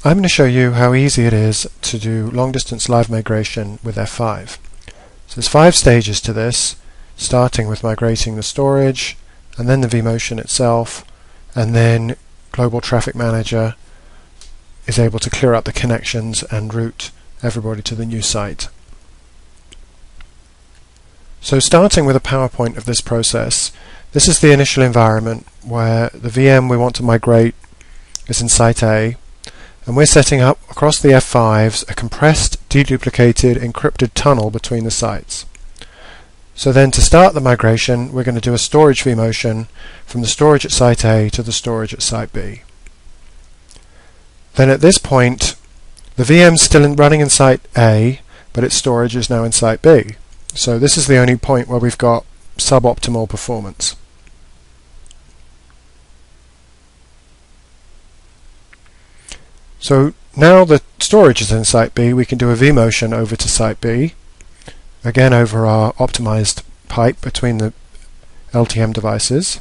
I'm going to show you how easy it is to do long-distance live migration with F5. So there's 5 stages to this, starting with migrating the storage, and then the VMotion itself, and then Global Traffic Manager is able to clear up the connections and route everybody to the new site. So starting with a PowerPoint of this process, this is the initial environment where the VM we want to migrate is in Site A, and we're setting up across the F5s a compressed, deduplicated, encrypted tunnel between the sites. So then to start the migration, we're going to do a storage VMotion from the storage at Site A to the storage at Site B. Then at this point, the VM's still running in Site A, but its storage is now in Site B. So this is the only point where we've got suboptimal performance. So now the storage is in Site B, we can do a VMotion over to Site B, again over our optimized pipe between the LTM devices.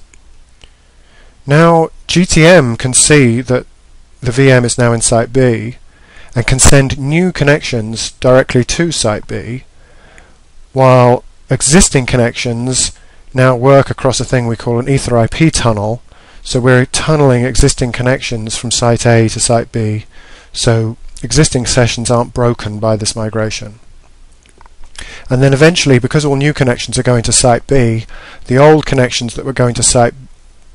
Now GTM can see that the VM is now in Site B and can send new connections directly to Site B, while existing connections now work across a thing we call an Ether IP tunnel. So we're tunneling existing connections from Site A to Site B, so existing sessions aren't broken by this migration. And then eventually, because all new connections are going to Site B, the old connections that were going to Site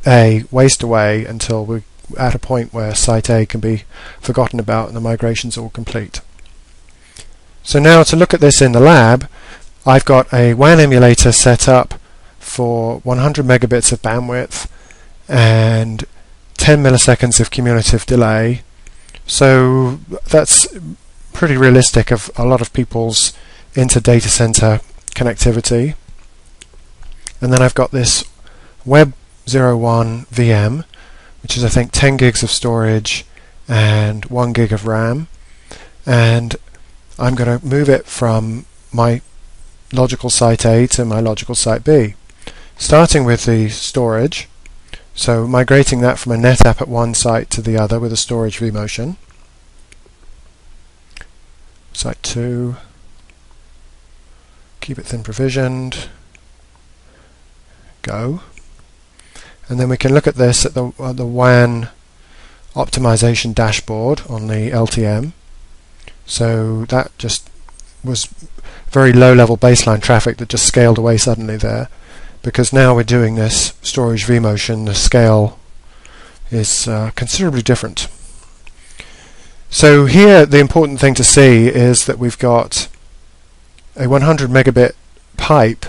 A waste away until we're at a point where Site A can be forgotten about and the migration's all complete. So now to look at this in the lab, I've got a WAN emulator set up for 100 megabits of bandwidth and 10 milliseconds of cumulative delay. So that's pretty realistic of a lot of people's inter-data center connectivity. And then I've got this Web01 VM, which is I think 10 gigs of storage and 1 gig of RAM. And I'm going to move it from my logical Site A to my logical Site B. Starting with the storage, so migrating that from a NetApp at one site to the other with a storage VMotion. Site 2, keep it thin provisioned, go. And then we can look at this at the WAN optimization dashboard on the LTM. So that just was very low-level baseline traffic that just scaled away suddenly there. Because now we're doing this storage VMotion, the scale is considerably different. So here the important thing to see is that we've got a 100 megabit pipe,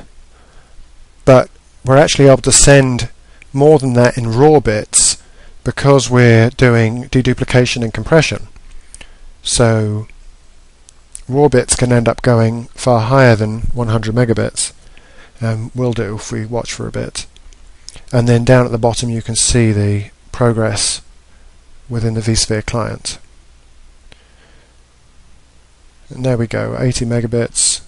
but we're actually able to send more than that in raw bits because we're doing deduplication and compression. So raw bits can end up going far higher than 100 megabits. Will do if we watch for a bit. And then down at the bottom you can see the progress within the vSphere client. And there we go, 80 megabits.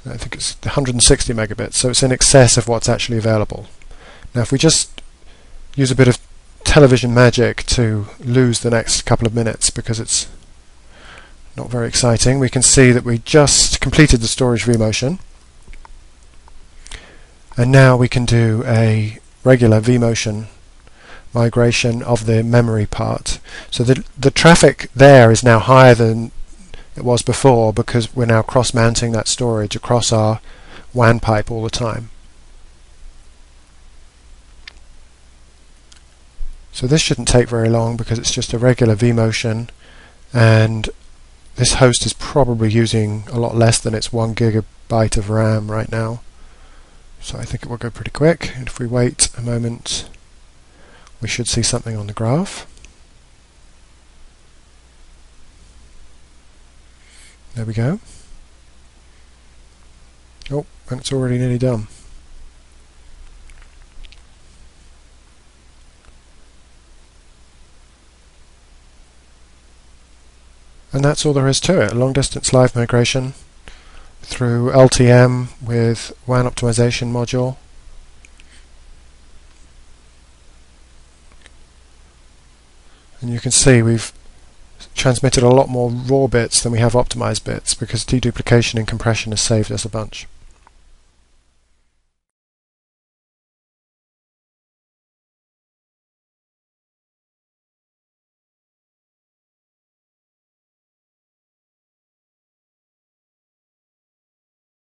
I think it's 160 megabits, so it's in excess of what's actually available. Now if we just use a bit of television magic to lose the next couple of minutes because it's not very exciting, we can see that we just completed the storage VMotion. And now we can do a regular VMotion migration of the memory part. So the traffic there is now higher than it was before because we're now cross-mounting that storage across our WAN pipe all the time. So this shouldn't take very long because it's just a regular VMotion, and this host is probably using a lot less than its 1 gigabyte of RAM right now. So I think it will go pretty quick, and if we wait a moment we should see something on the graph. There we go. Oh, and it's already nearly done. And that's all there is to it, a long distance live migration through LTM with WAN optimization module. And you can see we've transmitted a lot more raw bits than we have optimized bits, because deduplication and compression has saved us a bunch.